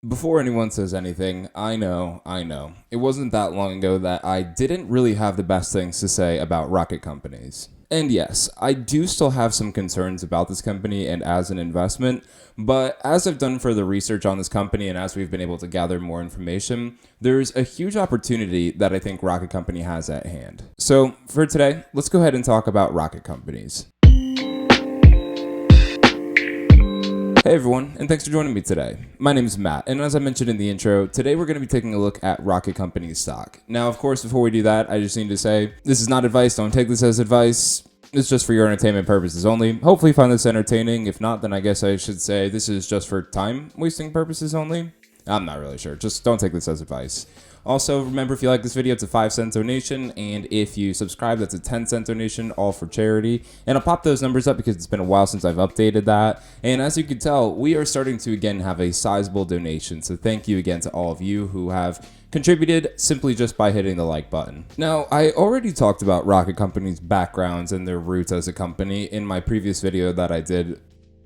Before anyone says anything, I know. It wasn't that long ago that I didn't really have the best things to say about rocket companies. And yes, I do still have some concerns about this company and as an investment, but as I've done further research on this company and as we've been able to gather more information, there's a huge opportunity that I think Rocket Company has at hand. So for today, let's go ahead and talk about rocket companies. Hey everyone, and thanks for joining me today. My name is Matt, and as I mentioned in the intro, today we're going to be taking a look at Rocket Company's stock. Now, of course, before we do that, I just need to say, this is not advice, don't take this as advice. It's just for your entertainment purposes only. Hopefully you find this entertaining. If not, then I guess I should say this is just for time-wasting purposes only. I'm not really sure. Just don't take this as advice. Also, remember, if you like this video, it's a 5-cent donation, and if you subscribe, that's a 10-cent donation, all for charity. And I'll pop those numbers up because it's been a while since I've updated that. And as you can tell, we are starting to again have a sizable donation, so thank you again to all of you who have contributed simply just by hitting the like button. Now, I already talked about Rocket Company's backgrounds and their roots as a company in my previous video that I did,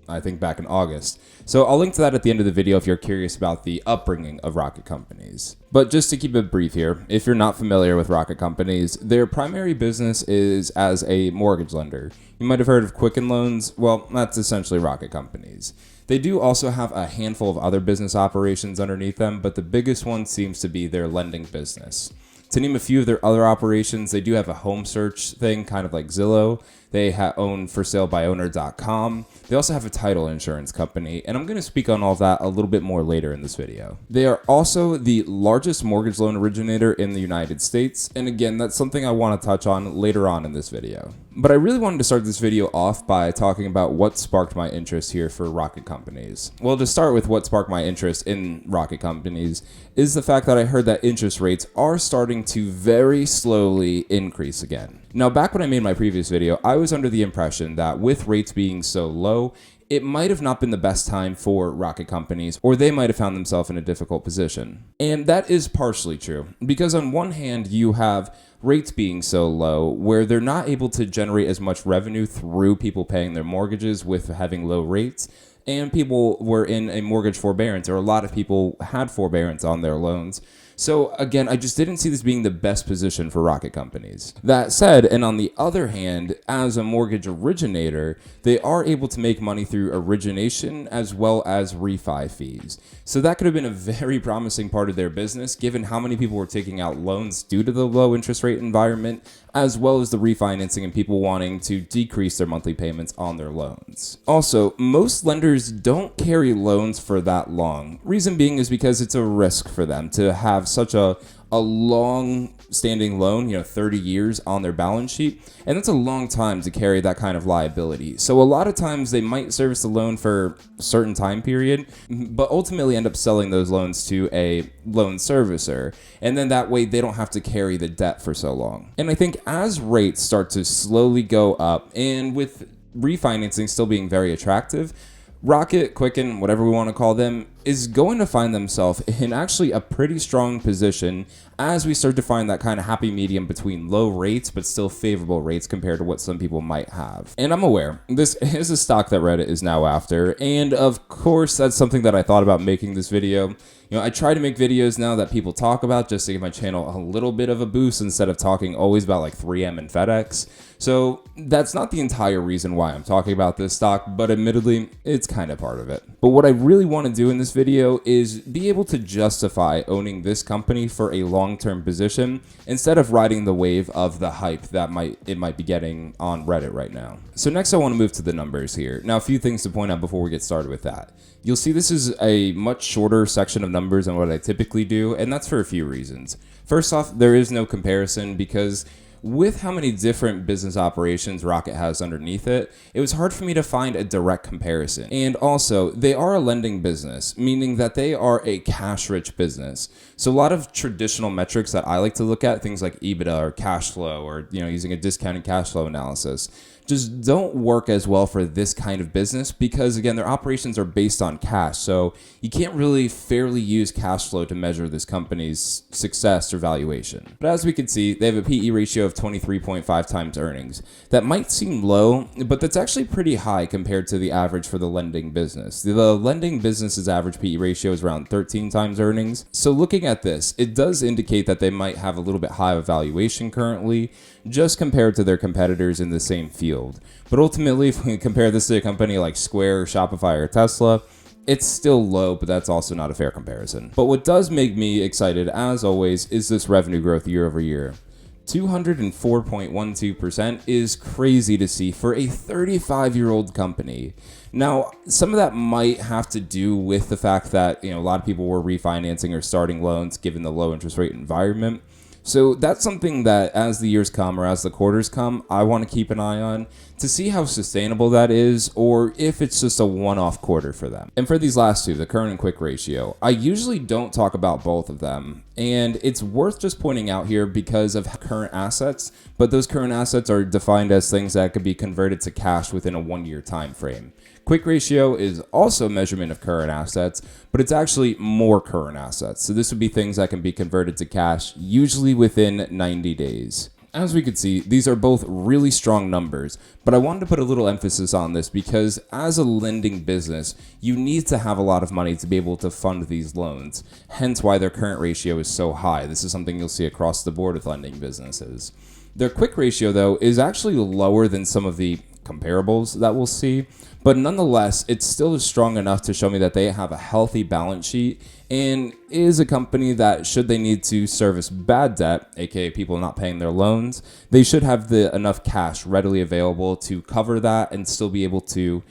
I think, back in August. So I'll link to that at the end of the video if you're curious about the upbringing of rocket companies. But just to keep it brief here, if you're not familiar with rocket companies, their primary business is as a mortgage lender. You might have heard of Quicken Loans. Well, that's essentially rocket companies. They do also have a handful of other business operations underneath them, but the biggest one seems to be their lending business. To name a few of their other operations, they do have a home search thing, kind of like Zillow. They own forsalebyowner.com. They also have a title insurance company, and I'm going to speak on all of that a little bit more later in this video. They are also the largest mortgage loan originator in the United States, and again, that's something I want to touch on later on in this video. But I really wanted to start this video off by talking about what sparked my interest here for rocket companies. Well, to start with, what sparked my interest in rocket companies is the fact that I heard that interest rates are starting to very slowly increase again. Now, back when I made my previous video, I was under the impression that with rates being so low, it might have not been the best time for rocket companies, or they might have found themselves in a difficult position. And that is partially true, because on one hand, you have rates being so low where they're not able to generate as much revenue through people paying their mortgages with having low rates, and people were in a mortgage forbearance, or a lot of people had forbearance on their loans. So again, I just didn't see this being the best position for rocket companies. That said, and on the other hand, as a mortgage originator, they are able to make money through origination as well as refi fees. So that could have been a very promising part of their business, given how many people were taking out loans due to the low interest rate environment, as well as the refinancing and people wanting to decrease their monthly payments on their loans. Also, most lenders don't carry loans for that long. Reason being is because it's a risk for them to have such a long-standing loan, 30 years on their balance sheet, and that's a long time to carry that kind of liability. So a lot of times they might service the loan for a certain time period, but ultimately end up selling those loans to a loan servicer, and then that way they don't have to carry the debt for so long. And I think as rates start to slowly go up, and with refinancing still being very attractive, Rocket, Quicken, whatever we want to call them, is going to find themselves in actually a pretty strong position as we start to find that kind of happy medium between low rates but still favorable rates compared to what some people might have. And I'm aware, this is a stock that Reddit is now after, and of course that's something that I thought about making this video. I try to make videos now that people talk about just to give my channel a little bit of a boost instead of talking always about like 3M and FedEx. So that's not the entire reason why I'm talking about this stock, but admittedly, it's kind of part of it. But what I really want to do in this video is be able to justify owning this company for a long-term position instead of riding the wave of the hype that it might be getting on Reddit right now. So next I want to move to the numbers here. Now, a few things to point out before we get started with that. You'll see this is a much shorter section of numbers than what I typically do, and that's for a few reasons. First off, there is no comparison because with how many different business operations Rocket has underneath it, it was hard for me to find a direct comparison. And also, they are a lending business, meaning that they are a cash-rich business. So a lot of traditional metrics that I like to look at, things like EBITDA or cash flow or using a discounted cash flow analysis, just don't work as well for this kind of business because, again, their operations are based on cash. So you can't really fairly use cash flow to measure this company's success or valuation. But as we can see, they have a PE ratio of 23.5 times earnings. That might seem low, but that's actually pretty high compared to the average for the lending business. The lending business's average PE ratio is around 13 times earnings. So looking at this, it does indicate that they might have a little bit high of valuation currently, just compared to their competitors in the same field. But ultimately, if we compare this to a company like Square, Shopify, or Tesla, it's still low, but that's also not a fair comparison. But what does make me excited, as always, is this revenue growth year over year. 204.12% is crazy to see for a 35-year-old company. Now, some of that might have to do with the fact that, a lot of people were refinancing or starting loans given the low interest rate environment. So that's something that as the years come or as the quarters come, I want to keep an eye on to see how sustainable that is or if it's just a one-off quarter for them. And for these last two, the current and quick ratio, I usually don't talk about both of them. And it's worth just pointing out here because of current assets, but those current assets are defined as things that could be converted to cash within a 1-year time frame. Quick ratio is also a measurement of current assets, but it's actually more current assets. So this would be things that can be converted to cash, usually within 90 days. As we could see, these are both really strong numbers, but I wanted to put a little emphasis on this because as a lending business, you need to have a lot of money to be able to fund these loans, hence why their current ratio is so high. This is something you'll see across the board with lending businesses. Their quick ratio, though, is actually lower than some of the comparables that we'll see, but nonetheless, it's still strong enough to show me that they have a healthy balance sheet and is a company that, should they need to service bad debt, aka people not paying their loans, they should have enough cash readily available to cover that and still be able to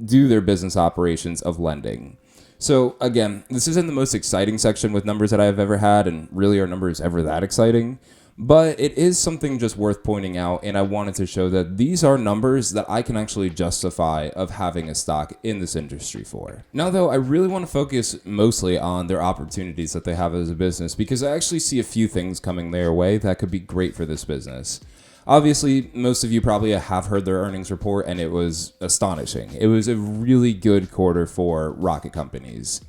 do their business operations of lending. So again, this isn't the most exciting section with numbers that I've ever had, and really are numbers ever that exciting? But it is something just worth pointing out, and I wanted to show that these are numbers that I can actually justify of having a stock in this industry for. Now, though, I really want to focus mostly on their opportunities that they have as a business because I actually see a few things coming their way that could be great for this business. Obviously, most of you probably have heard their earnings report, and it was astonishing. It was a really good quarter for rocket companies.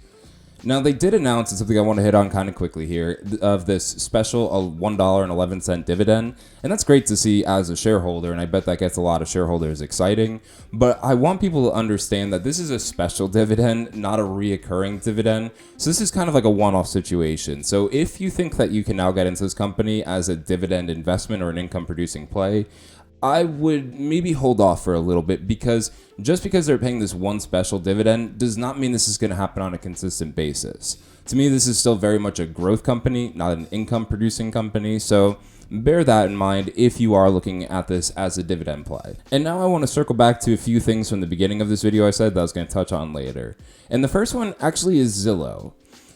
Now, they did announce, and something I want to hit on kind of quickly here, of this special $1.11 dividend, and that's great to see as a shareholder, and I bet that gets a lot of shareholders exciting, but I want people to understand that this is a special dividend, not a reoccurring dividend, so this is kind of like a one-off situation. So if you think that you can now get into this company as a dividend investment or an income-producing play, I would maybe hold off for a little bit because just because they're paying this one special dividend does not mean this is going to happen on a consistent basis. To me, this is still very much a growth company, not an income producing company. So bear that in mind if you are looking at this as a dividend play. And now I want to circle back to a few things from the beginning of this video I said that I was going to touch on later. And the first one actually is Zillow.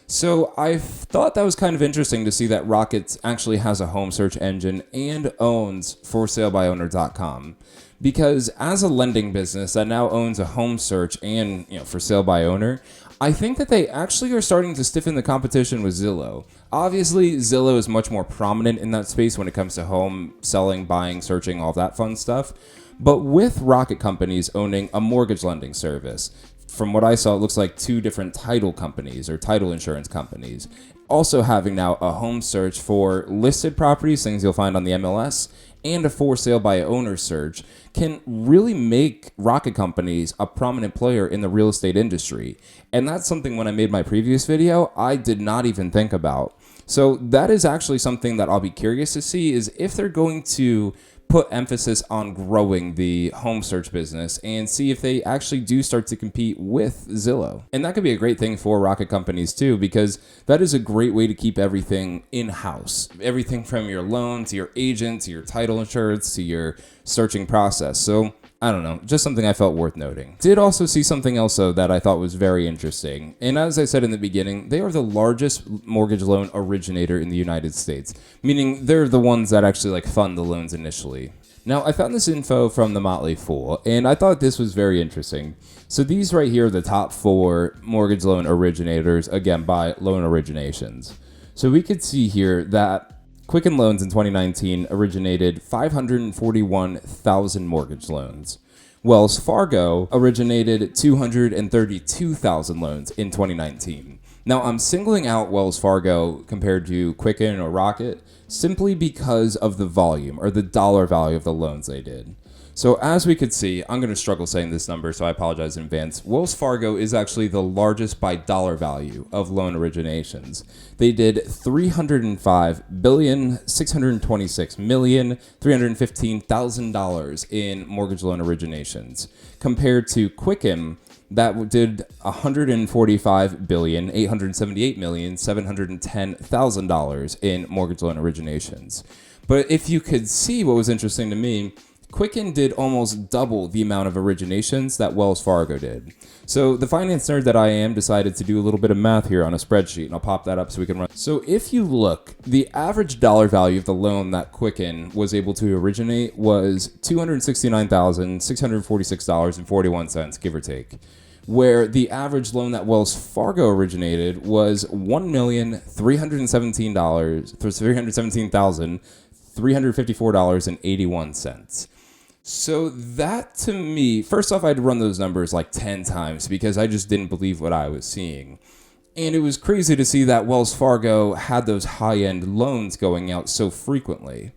So I thought that was kind of interesting to see that Rocket actually has a home search engine and owns ForSaleByOwner.com, because as a lending business that now owns a home search and for sale by owner, I think that they actually are starting to stiffen the competition with Zillow. Obviously, Zillow is much more prominent in that space when it comes to home selling, buying, searching, all that fun stuff. But with Rocket companies owning a mortgage lending service, from what I saw, it looks like 2 different title companies or title insurance companies. Also having now a home search for listed properties, things you'll find on the MLS, and a for sale by owner search can really make Rocket companies a prominent player in the real estate industry. And that's something when I made my previous video, I did not even think about. So that is actually something that I'll be curious to see, is if they're going to put emphasis on growing the home search business and see if they actually do start to compete with Zillow. And that could be a great thing for Rocket companies too, because that is a great way to keep everything in-house. Everything from your loan to your agent to your title insurance to your searching process. So I don't know, just something I felt worth noting. Did also see something else though that I thought was very interesting. And as I said in the beginning, they are the largest mortgage loan originator in the United States, meaning they're the ones that actually fund the loans initially. Now, I found this info from the Motley Fool, and I thought this was very interesting. So these right here are the top 4 mortgage loan originators, again, by loan originations. So we could see here that Quicken Loans in 2019 originated 541,000 mortgage loans. Wells Fargo originated 232,000 loans in 2019. Now, I'm singling out Wells Fargo compared to Quicken or Rocket simply because of the volume or the dollar value of the loans they did. So as we could see, I'm going to struggle saying this number, so I apologize in advance. Wells Fargo is actually the largest by dollar value of loan originations. They did $305,626,315,000 in mortgage loan originations, compared to Quicken, that did $145,878,710,000 in mortgage loan originations. But if you could see what was interesting to me, Quicken did almost double the amount of originations that Wells Fargo did. So the finance nerd that I am decided to do a little bit of math here on a spreadsheet, and I'll pop that up so we can run. So if you look, the average dollar value of the loan that Quicken was able to originate was $269,646.41, give or take, where the average loan that Wells Fargo originated was $1,317,354.81. So that, to me, first off, I had to run those numbers like 10 times because I just didn't believe what I was seeing. And it was crazy to see that Wells Fargo had those high-end loans going out so frequently.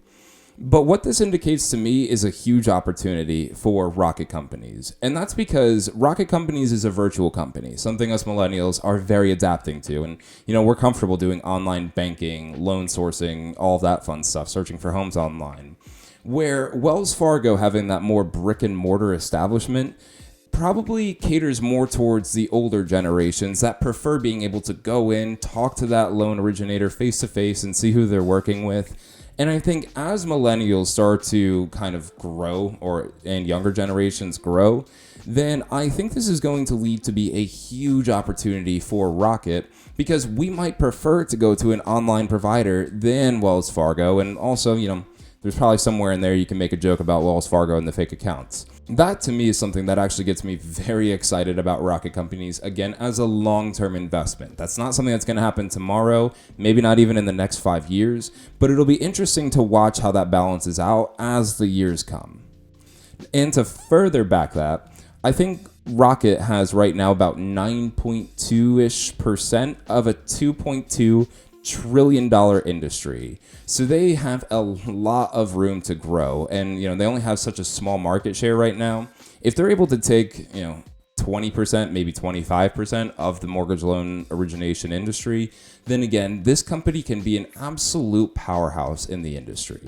But what this indicates to me is a huge opportunity for Rocket Companies. And that's because Rocket Companies is a virtual company, something us millennials are very adapting to. And, we're comfortable doing online banking, loan sourcing, all of that fun stuff, searching for homes online. Where Wells Fargo, having that more brick and mortar establishment, probably caters more towards the older generations that prefer being able to go in, talk to that loan originator face to face and see who they're working with. And I think as millennials start to kind of grow, and younger generations grow, then I think this is going to lead to be a huge opportunity for Rocket, because we might prefer to go to an online provider than Wells Fargo. And also, there's probably somewhere in there you can make a joke about Wells Fargo and the fake accounts. That, to me, is something that actually gets me very excited about Rocket Companies, again, as a long-term investment. That's not something that's going to happen tomorrow, maybe not even in the next 5 years, but it'll be interesting to watch how that balances out as the years come. And to further back that, I think Rocket has right now about 9.2-ish% of a $2.2 trillion industry. So they have a lot of room to grow, and they only have such a small market share right now. If they're able to take 20%, maybe 25% of the mortgage loan origination industry, then again, this company can be an absolute powerhouse in the industry.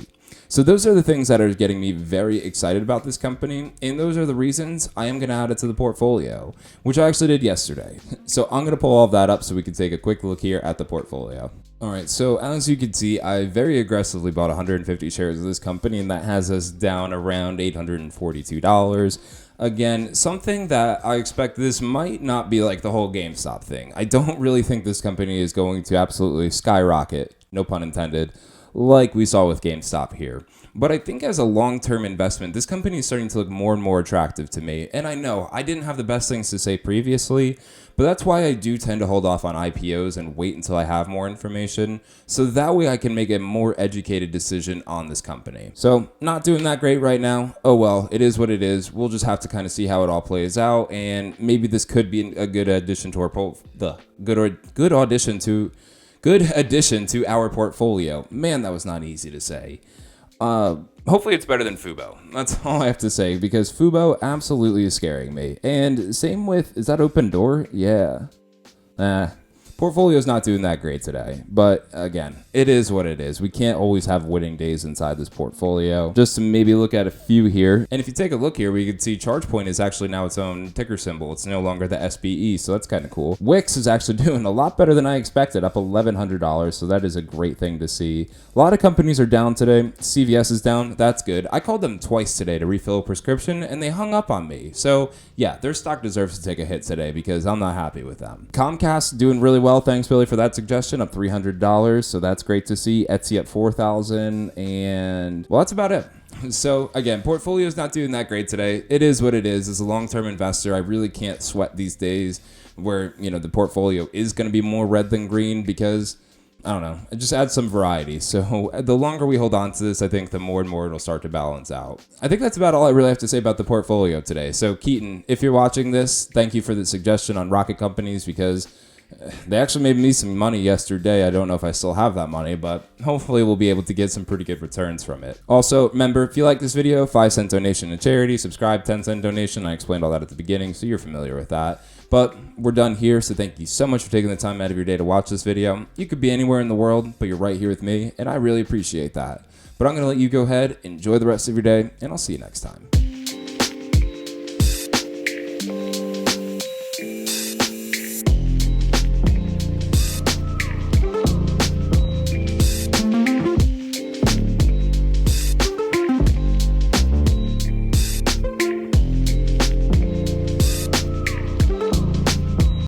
So those are the things that are getting me very excited about this company, and those are the reasons I am going to add it to the portfolio, which I actually did yesterday. So I'm going to pull all of that up so we can take a quick look here at the portfolio. All right, so as you can see, I very aggressively bought 150 shares of this company, and that has us down around $842. Again, something that I expect this might not be like the whole GameStop thing. I don't really think this company is going to absolutely skyrocket, no pun intended, like we saw with GameStop here. But I think as a long-term investment, this company is starting to look more and more attractive to me. And I know I didn't have the best things to say previously, but that's why I do tend to hold off on IPOs and wait until I have more information, so that way I can make a more educated decision on this company. So not doing that great right now. Oh well, it is what it is. We'll just have to kind of see how it all plays out, and maybe this could be a good addition to our good addition to our portfolio. Man, that was not easy to say. Hopefully it's better than Fubo. That's all I have to say, because Fubo absolutely is scaring me. And same with, is that Open Door? Yeah. Portfolio's not doing that great today. But again, it is what it is. We can't always have winning days inside this portfolio. Just to maybe look at a few here. And if you take a look here, we can see ChargePoint is actually now its own ticker symbol. It's no longer the SBE, so that's kind of cool. Wix is actually doing a lot better than I expected, up $1,100, so that is a great thing to see. A lot of companies are down today. CVS is down. That's good. I called them twice today to refill a prescription, and they hung up on me. So yeah, their stock deserves to take a hit today because I'm not happy with them. Comcast doing really well. Thanks, Billy, for that suggestion. Up $300, so that's great to see. Etsy at $4,000, and well, that's about it. So again, portfolio is not doing that great today. It is what it is. As a long-term investor, I really can't sweat these days where the portfolio is going to be more red than green, because I don't know, it just adds some variety. So the longer we hold on to this, I think the more and more it'll start to balance out. I think that's about all I really have to say about the portfolio today. So Keaton, if you're watching this, thank you for the suggestion on rocket companies, because they actually made me some money yesterday. I don't know if I still have that money, but hopefully we'll be able to get some pretty good returns from it. Also, remember, if you like this video, 5-cent donation to charity, subscribe, 10-cent donation. I explained all that at the beginning, so you're familiar with that. But we're done here, so thank you so much for taking the time out of your day to watch this video. You could be anywhere in the world, but you're right here with me, and I really appreciate that. But I'm going to let you go ahead, enjoy the rest of your day, and I'll see you next time.